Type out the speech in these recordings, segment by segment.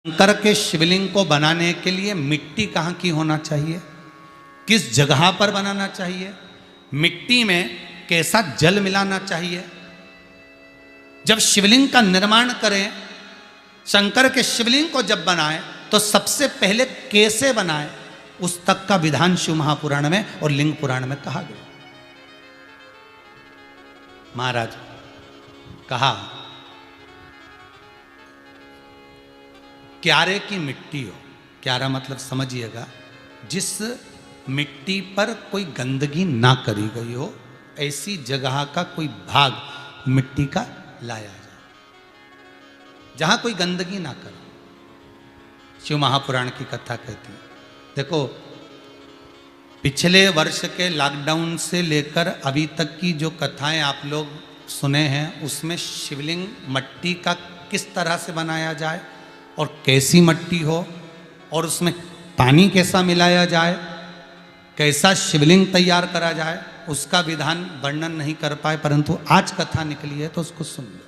शंकर के शिवलिंग को बनाने के लिए मिट्टी कहाँ की होना चाहिए, किस जगह पर बनाना चाहिए, मिट्टी में कैसा जल मिलाना चाहिए। जब शिवलिंग का निर्माण करें, शंकर के शिवलिंग को जब बनाएं तो सबसे पहले कैसे बनाएं, उस तक का विधान शिव महापुराण में और लिंग पुराण में कहा गया। महाराज कहा क्यारे की मिट्टी हो, क्यारा मतलब समझिएगा जिस मिट्टी पर कोई गंदगी ना करी गई हो, ऐसी जगह का कोई भाग मिट्टी का लाया जाए जहां कोई गंदगी ना करे। शिव महापुराण की कथा कहती है। देखो, पिछले वर्ष के लॉकडाउन से लेकर अभी तक की जो कथाएं आप लोग सुने हैं, उसमें शिवलिंग मट्टी का किस तरह से बनाया जाए और कैसी मट्टी हो और उसमें पानी कैसा मिलाया जाए, कैसा शिवलिंग तैयार करा जाए, उसका विधान वर्णन नहीं कर पाए, परंतु आज कथा निकली है तो उसको सुन लो।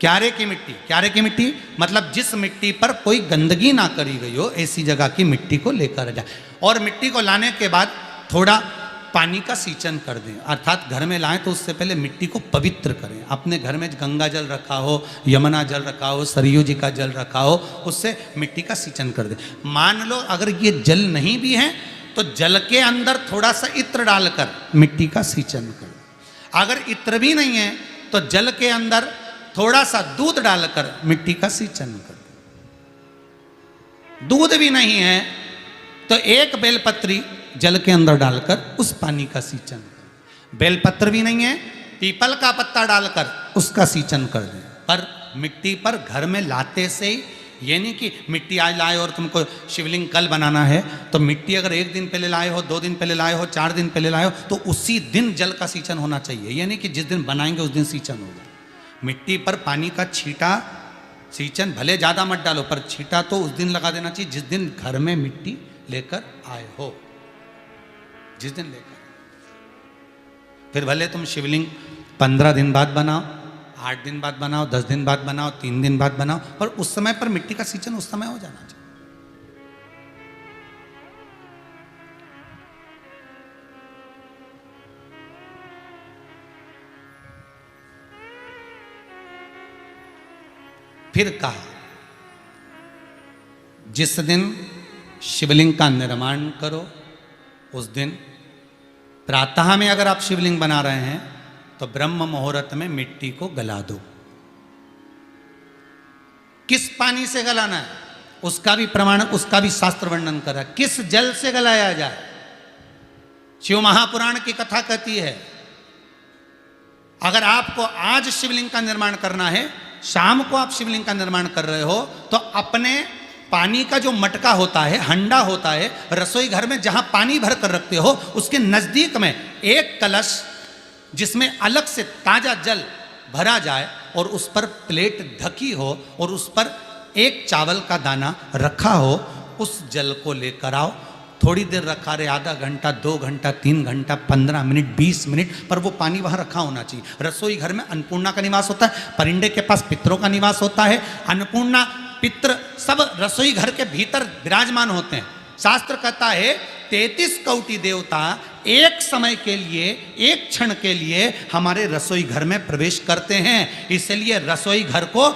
क्यारे की मिट्टी, क्यारे की मिट्टी मतलब जिस मिट्टी पर कोई गंदगी ना करी गई हो, ऐसी जगह की मिट्टी को लेकर जाए और मिट्टी को लाने के बाद थोड़ा पानी का सींचन कर दें, अर्थात घर में लाएं तो उससे पहले मिट्टी को पवित्र करें। अपने घर में गंगा जल रखा हो, यमुना जल रखा हो, सरयू जी का जल रखा हो, उससे मिट्टी का सींचन कर दें। मान लो अगर ये जल नहीं भी है तो जल के अंदर थोड़ा सा इत्र डालकर मिट्टी का सींचन कर दें। अगर इत्र भी नहीं है तो जल के अंदर थोड़ा सा दूध डालकर मिट्टी का सींचन कर दें। दूध भी नहीं है तो एक बेलपत्री जल के अंदर डालकर उस पानी का सींचन करें। बेलपत्र भी नहीं है, पीपल का पत्ता डालकर उसका सींचन कर दें। पर मिट्टी पर घर में लाते से ही, ये नहीं कि मिट्टी आज लाए और तुमको शिवलिंग कल बनाना है, तो मिट्टी अगर एक दिन पहले लाए हो, 2 दिन पहले लाए हो, 4 दिन पहले लाए हो, तो उसी दिन जल का सींचन होना चाहिए। ये नहीं कि जिस दिन बनाएंगे उस दिन सींचन होगा। मिट्टी पर पानी का छींटा, सींचन भले ज़्यादा मत डालो, पर छींटा तो उस दिन लगा देना चाहिए जिस दिन घर में मिट्टी लेकर आए हो, जिस दिन लेकर। फिर भले तुम शिवलिंग 15 दिन बाद बनाओ, 8 दिन बाद बनाओ, 10 दिन बाद बनाओ, 3 दिन बाद बनाओ, पर उस समय पर मिट्टी का सींचन उस समय हो जाना चाहिए। फिर कहा जिस दिन शिवलिंग का निर्माण करो उस दिन प्रातः में अगर आप शिवलिंग बना रहे हैं तो ब्रह्म मुहूर्त में मिट्टी को गला दो। किस पानी से गलाना है उसका भी प्रमाण, उसका भी शास्त्र वर्णन करा। किस जल से गलाया जाए, शिव महापुराण की कथा कहती है अगर आपको आज शिवलिंग का निर्माण करना है, शाम को आप शिवलिंग का निर्माण कर रहे हो, तो अपने पानी का जो मटका होता है, हंडा होता है, रसोई घर में जहां पानी भर कर रखते हो, उसके नजदीक में एक कलश जिसमें अलग से ताजा जल भरा जाए और उस पर प्लेट ढकी हो और उस पर एक चावल का दाना रखा हो, उस जल को लेकर आओ। थोड़ी देर रखा रहे, आधा घंटा, 2 घंटा, 3 घंटा, 15 मिनट, 20 मिनट, पर वो पानी वहां रखा होना चाहिए। रसोई घर में अन्नपूर्णा का निवास होता है, परिंदे के पास पितरों का निवास होता है, अन्नपूर्णा पित्र सब रसोई घर के भीतर विराजमान होते हैं। शास्त्र कहता है 33 कोटि देवता एक समय के लिए, एक क्षण के लिए हमारे रसोई घर में प्रवेश करते हैं। इसलिए रसोई घर को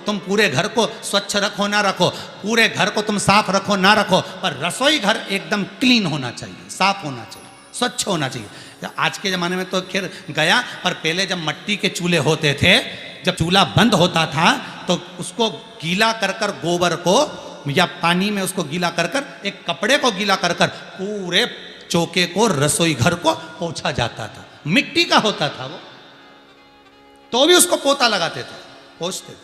तुम पूरे घर को स्वच्छ रखो ना रखो, पूरे घर को तुम साफ रखो ना रखो, पर रसोई घर एकदम क्लीन होना चाहिए, साफ होना चाहिए, स्वच्छ होना चाहिए। आज के ज़माने में तो खैर गया, पर पहले जब मट्टी के चूल्हे होते थे, जब चूल्हा बंद होता था तो उसको गीला कर कर, गोबर को या पानी में उसको गीला कर कर, एक कपड़े को गीला कर कर पूरे चौके को, रसोई घर को पोंछा जाता था। मिट्टी का होता था वो, तो भी उसको पोता लगाते थे, पोंछते थे।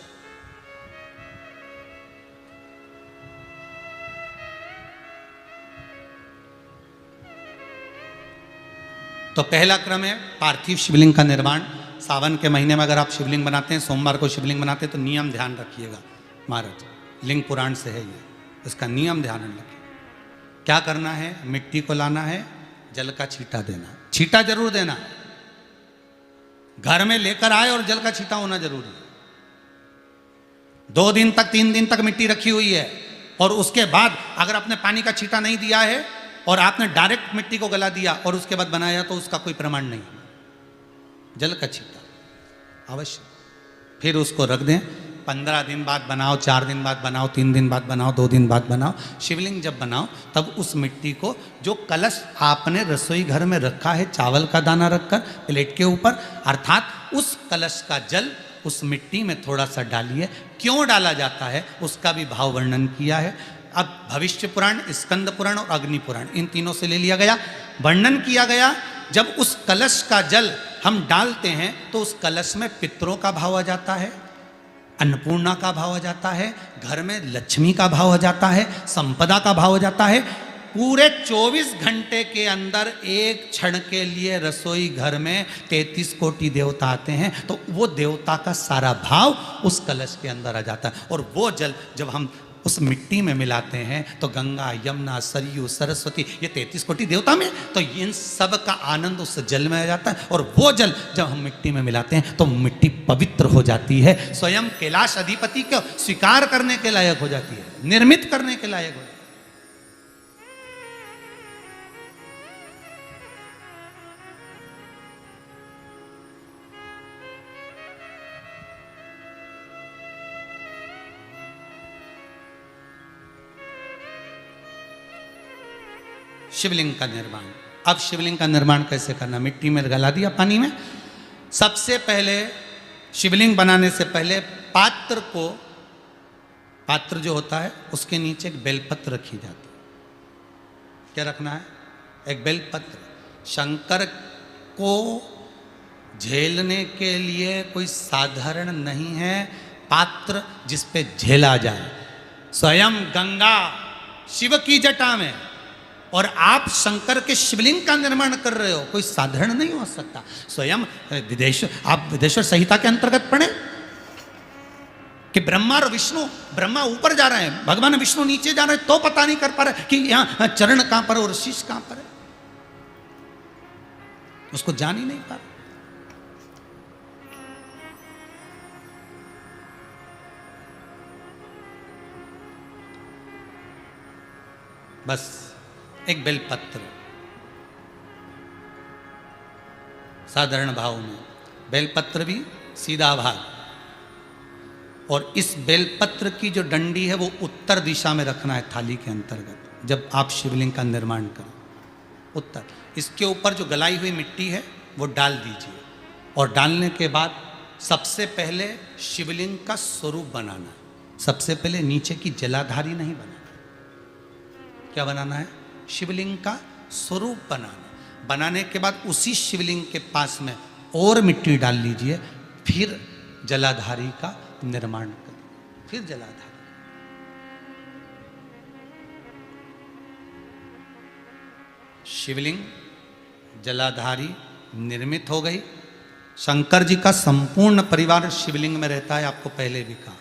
तो पहला क्रम है पार्थिव शिवलिंग का निर्माण। सावन के महीने में अगर आप शिवलिंग बनाते हैं, सोमवार को शिवलिंग बनाते हैं, तो नियम ध्यान रखिएगा महाराज, लिंग पुराण से है ये, इसका नियम ध्यान रखिए। क्या करना है, मिट्टी को लाना है, जल का छींटा देना, छींटा जरूर देना, घर में लेकर आए और जल का छींटा होना जरूरी है। 2 दिन तक 3 दिन तक मिट्टी रखी हुई है, और उसके बाद अगर आपने पानी का छींटा नहीं दिया है और आपने डायरेक्ट मिट्टी को गला दिया और उसके बाद बनाया, तो उसका कोई प्रमाण नहीं। जल का छींटा अवश्य। फिर उसको रख दें, 15 दिन बाद बनाओ, 4 दिन बाद बनाओ, 3 दिन बाद बनाओ, 2 दिन बाद बनाओ। शिवलिंग जब बनाओ तब उस मिट्टी को, जो कलश आपने रसोई घर में रखा है चावल का दाना रखकर प्लेट के ऊपर, अर्थात उस कलश का जल उस मिट्टी में थोड़ा सा डालिए। क्यों डाला जाता है उसका भी भाव वर्णन किया है। अब भविष्य पुराण, स्कंद पुराण और अग्नि पुराण, इन तीनों से ले लिया गया। वर्णन किया गया, जब उस कलश का जल हम डालते हैं तो उस कलश में पितरों का भाव आ जाता है, अन्नपूर्णा का भाव आ जाता है, घर में लक्ष्मी का भाव आ जाता है, संपदा का भाव आ जाता है। पूरे 24 घंटे के अंदर एक क्षण के लिए रसोई घर में 33 कोटि देवता आते हैं, तो वो देवता का सारा भाव उस कलश के अंदर आ जाता है। और वो जल जब हम उस मिट्टी में मिलाते हैं तो गंगा, यमुना, सरयू, सरस्वती, ये 33 कोटि देवता में, तो इन सब का आनंद उस जल में आ जाता है। और वो जल जब हम मिट्टी में मिलाते हैं तो मिट्टी पवित्र हो जाती है, स्वयं कैलाश अधिपति को स्वीकार करने के लायक हो जाती है, निर्मित करने के लायक हो जाती है। शिवलिंग का निर्माण। अब शिवलिंग का निर्माण कैसे करना? मिट्टी में गला दिया पानी में। सबसे पहले शिवलिंग बनाने से पहले पात्र जो होता है उसके नीचे एक बेलपत्र रखी जाती है। क्या रखना है? एक बेलपत्र। शंकर को झेलने के लिए कोई साधारण नहीं है पात्र जिस पे झेला जाए। स्वयं गंगा शिव की जटा में, और आप शंकर के शिवलिंग का निर्माण कर रहे हो, कोई साधारण नहीं हो सकता। स्वयं आप विदेश्वर संहिता के अंतर्गत पढ़े कि ब्रह्मा और विष्णु, ब्रह्मा ऊपर जा रहे हैं, भगवान विष्णु नीचे जा रहे हैं, तो पता नहीं कर पा रहे कि यहां चरण कहां पर और शीश कहां पर है, उसको जान ही नहीं पा रहे। बस एक बेलपत्र, साधारण भाव में बेलपत्र भी सीधा भाग, और इस बेलपत्र की जो डंडी है वो उत्तर दिशा में रखना है थाली के अंतर्गत। जब आप शिवलिंग का निर्माण करें उत्तर, इसके ऊपर जो गलाई हुई मिट्टी है वो डाल दीजिए, और डालने के बाद सबसे पहले शिवलिंग का स्वरूप बनाना है। सबसे पहले नीचे की जलाधारी नहीं बनाना। क्या बनाना है? शिवलिंग का स्वरूप बनाना। बनाने के बाद उसी शिवलिंग के पास में और मिट्टी डाल लीजिए, फिर जलाधारी का निर्माण करिए। फिर जलाधारी, शिवलिंग जलाधारी निर्मित हो गई। शंकर जी का संपूर्ण परिवार शिवलिंग में रहता है, आपको पहले भी कहा।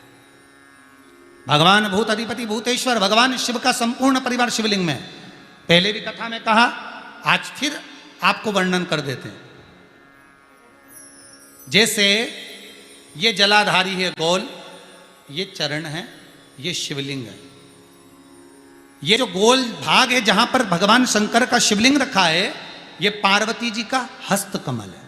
भगवान भूत अधिपति भूतेश्वर, भगवान शिव का संपूर्ण परिवार शिवलिंग में, पहले भी कथा में कहा, आज फिर आपको वर्णन कर देते हैं। जैसे ये जलाधारी है गोल, ये चरण है, ये शिवलिंग है। ये जो गोल भाग है जहां पर भगवान शंकर का शिवलिंग रखा है, ये पार्वती जी का हस्त कमल है।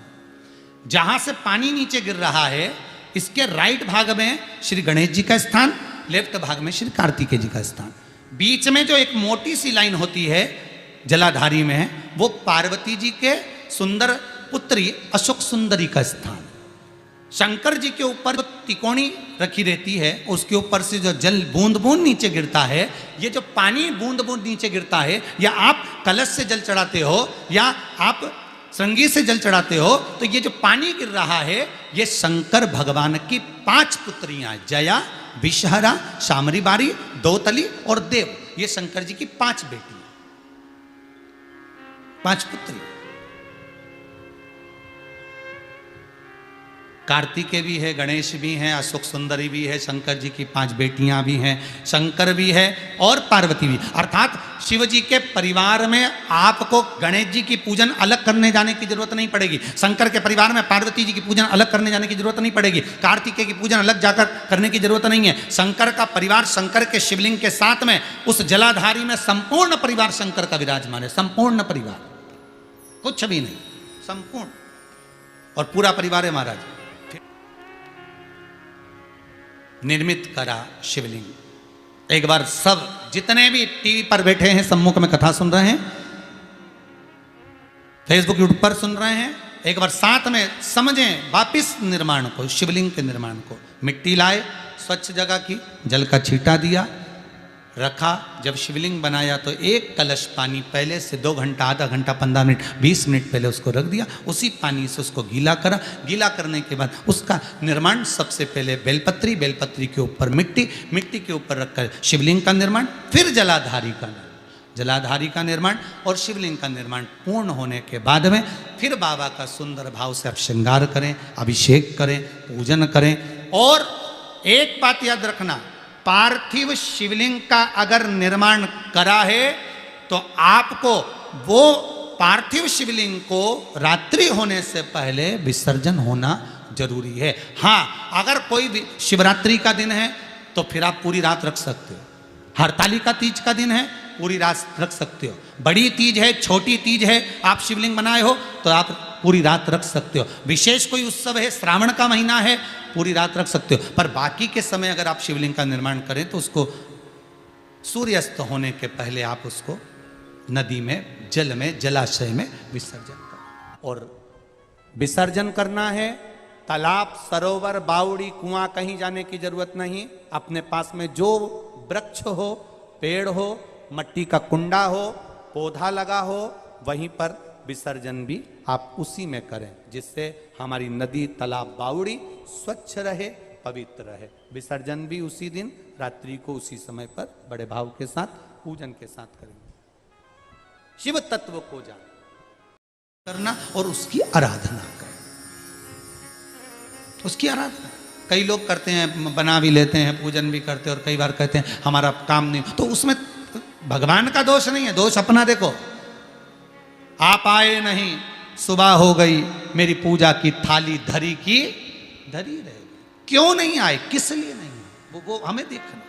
जहां से पानी नीचे गिर रहा है, इसके राइट भाग में श्री गणेश जी का स्थान, लेफ्ट भाग में श्री कार्तिकेय जी का स्थान। बीच में जो एक मोटी सी लाइन होती है जलाधारी में, वो पार्वती जी के सुंदर पुत्री अशोक सुंदरी का स्थान। शंकर जी के ऊपर जो तिकोनी रखी रहती है, उसके ऊपर से जो जल बूंद बूंद नीचे गिरता है, ये जो पानी बूंद बूंद नीचे गिरता है, या आप कलश से जल चढ़ाते हो या आप श्रृंगी से जल चढ़ाते हो, तो ये जो पानी गिर रहा है, ये शंकर भगवान की 5 पुत्रियां, जया, विषहरा, शामरी बारी, दौतली और देव, ये शंकर जी की 5 बेटी, 5 पुत्री। कार्तिकेय भी है, गणेश भी हैं, अशोक सुंदरी भी है, शंकर जी की 5 बेटियां भी हैं, शंकर भी है और पार्वती भी। अर्थात शिव जी के परिवार में आपको गणेश जी की पूजन अलग करने जाने की जरूरत नहीं पड़ेगी, शंकर के परिवार में पार्वती जी की पूजन अलग करने जाने की जरूरत नहीं पड़ेगी, कार्तिकेय की पूजन अलग जाकर करने की जरूरत नहीं है। शंकर का परिवार शंकर के शिवलिंग के साथ में उस जलाधारी में संपूर्ण परिवार शंकर का विराजमान है, संपूर्ण परिवार, कुछ भी नहीं, संपूर्ण, और पूरा परिवार है महाराज। निर्मित करा शिवलिंग। एक बार सब जितने भी टीवी पर बैठे हैं, सम्मुख में कथा सुन रहे हैं, फेसबुक यूट्यूब पर सुन रहे हैं, एक बार साथ में समझें वापिस निर्माण को, शिवलिंग के निर्माण को। मिट्टी लाए, स्वच्छ जगह की, जल का छींटा दिया, रखा। जब शिवलिंग बनाया तो एक कलश पानी पहले से 2 घंटा, आधा घंटा, 15 मिनट, 20 मिनट पहले उसको रख दिया। उसी पानी से उसको गीला करा। गीला करने के बाद उसका निर्माण सबसे पहले बेलपत्री, बेलपत्री के ऊपर मिट्टी, मिट्टी के ऊपर रखकर शिवलिंग का निर्माण, फिर जलाधारी का निर्माण और शिवलिंग का निर्माण पूर्ण होने के बाद में फिर बाबा का सुंदर भाव से आप श्रृंगार करें, अभिषेक करें, पूजन करें। और एक बात याद रखना, पार्थिव शिवलिंग का अगर निर्माण करा है तो आपको वो पार्थिव शिवलिंग को रात्रि होने से पहले विसर्जन होना जरूरी है। हाँ, अगर कोई शिवरात्रि का दिन है तो फिर आप पूरी रात रख सकते हो। हरतालिका तीज का दिन है, पूरी रात रख सकते हो। बड़ी तीज है, छोटी तीज है, आप शिवलिंग बनाए हो तो आप पूरी रात रख सकते हो। विशेष कोई उत्सव है, श्रावण का महीना है, पूरी रात रख सकते हो। पर बाकी के समय अगर आप शिवलिंग का निर्माण करें तो उसको सूर्यास्त होने के पहले आप उसको नदी में, जल में, जलाशय में विसर्जन करें। और विसर्जन करना है, तालाब, सरोवर, बावड़ी, कुआं कहीं जाने की जरूरत नहीं। अपने पास में जो वृक्ष हो, पेड़ हो, मट्टी का कुंडा हो, पौधा लगा हो, वहीं पर विसर्जन भी आप उसी में करें, जिससे हमारी नदी, तालाब, बावड़ी स्वच्छ रहे, पवित्र रहे। विसर्जन भी उसी दिन रात्रि को उसी समय पर बड़े भाव के साथ, पूजन के साथ करेंगे। शिव तत्व को जान करना और उसकी आराधना करना, उसकी आराधना। कई लोग करते हैं, बना भी लेते हैं, पूजन भी करते हैं, और कई बार कहते हैं हमारा काम नहीं, तो उसमें भगवान का दोष नहीं है, दोष अपना। देखो, आप आए नहीं, सुबह हो गई, मेरी पूजा की थाली धरी की धरी रहेगी। क्यों नहीं आए, किस लिए नहीं, वो हमें देखना।